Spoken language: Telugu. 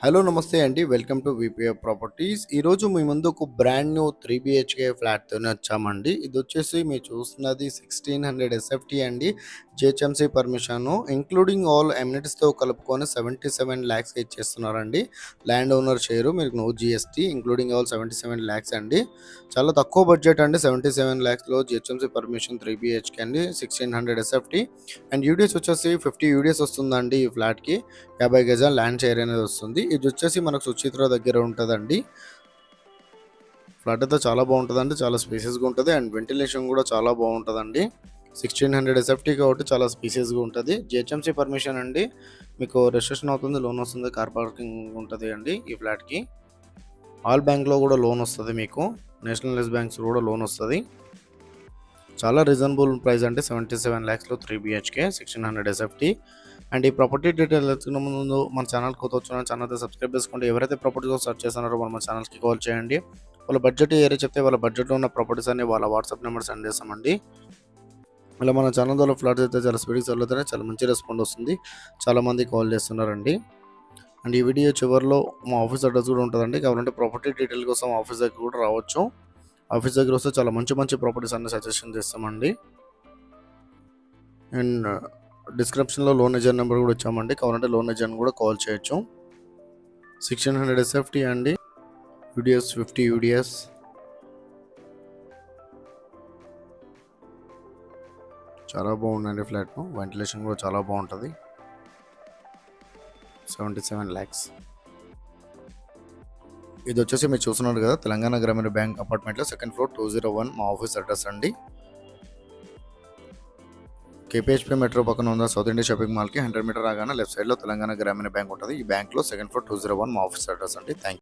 హలో నమస్తే అండి. Welcome to VPF properties. ఈరోజు మీ ముందు ఒక బ్రాండ్ న్యూ 3 బీహెచ్‌కే ఫ్లాట్‌తోనే వచ్చామండి. ఇదొచ్చేసి మీరు చూస్తున్నది 1600 ఎస్ఎఫ్టీ అండి. GHMC permission. ఇంక్లూడింగ్ ఆల్ అమ్యూనిటీస్‌తో కలుపుకొని 77 లాక్స్‌కి ఇచ్చేస్తున్నారండి. ల్యాండ్ ఓనర్ షేరు మీకు no GST including all 77 lakhs అండి. చాలా తక్కువ బడ్జెట్ అండి. 77 లాక్స్‌లో జీహెచ్ఎంసీ పర్మిషన్ 3 బీహెచ్‌కే అండి. 1600 ఎస్ఎఫ్టీ అండ్ యూడిఎస్ వచ్చేసి 50 యూడిఎస్ వస్తుందండి ఈ ఫ్లాట్‌కి. 50 గజాల ల్యాండ్ షేర్ అనేది వస్తుంది. ఇది వచ్చేసి మనకు సుచిత్ర దగ్గర ఉంటుందండి. ఫ్లాట్ అయితే చాలా బాగుంటుందండి. చాలా స్పేసెస్గా ఉంటుంది అండ్ వెంటిలేషన్ కూడా చాలా బాగుంటుందండి. 1600 ఎస్ఎఫ్టీ కాబట్టి చాలా స్పేసెస్గా ఉంటుంది. జిహెచ్ఎంసీ పర్మిషన్ అండి. మీకు రిజిస్ట్రేషన్ అవుతుంది, లోన్ వస్తుంది, కార్ పార్కింగ్ ఉంటుంది అండి ఈ ఫ్లాట్కి. ఆల్ బ్యాంక్లో కూడా లోన్ వస్తుంది మీకు. నేషనలైజ్ బ్యాంక్స్ కూడా లోన్ వస్తుంది. చాలా రీజనబుల్ ప్రైస్ అంటే 77 lakhsలో 3 బీహెచ్కే 1600 ఎస్ఎఫ్టీ. అండ్ ఈ ప్రాపర్టీ డీటెయిల్ తెలుసుకునే ముందు మన ఛానల్ కొత్త వచ్చిన ఛానల్ అయితే సబ్స్క్రైబ్ చేసుకోండి. ఎవరైతే ప్రాపర్టీస్ సర్చ్ చేస్తున్నారో వాళ్ళు మన ఛానల్కి కాల్ చేయండి. వాళ్ళ బడ్జెట్ ఏరియా చెప్తే వాళ్ళ బడ్జెట్లో ఉన్న ప్రాపర్టీస్ అన్ని వాళ్ళ వాట్సాప్ నెంబర్ సెండ్ చేస్తామండి. ఇలా మన ఛానల్ ద్వారా ఫ్లాట్స్ అయితే చాలా స్పీడ్గా చదువుతానే చాలా మంచి రెస్పాండ్ వస్తుంది. చాలామంది కాల్ చేస్తున్నారండి. అండ్ ఈ వీడియో చివరిలో మా ఆఫీస్ అడ్రస్ కూడా ఉంటుందండి. కావాలంటే ప్రాపర్టీ డీటెయిల్ కోసం ఆఫీస్ దగ్గర కూడా రావచ్చు. ఆఫీస్ దగ్గర వస్తే చాలా మంచి మంచి ప్రాపర్టీస్ అన్ని సజెషన్ చేస్తామండి. అండ్ డిస్క్రిప్షన్లో లోన్ ఏజెంట్ నెంబర్ కూడా ఇచ్చామండి. కావాలంటే లోన్ ఏజెంట్ కూడా కాల్ చేయొచ్చు. 1600 ఎస్ఎఫ్టీ అండి. UDS 50 UDS. చాలా బాగుందండి ఫ్లాట్. వెంటిలేషన్ కూడా చాలా బాగుంటుంది. 77 lakhs. ఇది వచ్చేసి మీరు చూస్తున్నారు కదా, తెలంగాణ గ్రామీణ బ్యాంక్ అపార్ట్మెంట్లో సెకండ్ ఫ్లోర్ 201 మా ఆఫీస్ అడ్రస్ అండి. కేపీహెచ్పీ మెట్రో పక్కన ఉన్న సౌత్ ఇండియా షాపింగ్ మాల్కి 100 మీటర్ రాగానే లెఫ్ట్ సైడ్లో తెలంగాణ గ్రామీణ బ్యాంక్ ఉంటుంది. ఈ బ్యాంక్లో సెకండ్ ఫ్లోర్ 201 మా ఆఫీస్ అడ్రస్ అండి. Thank you.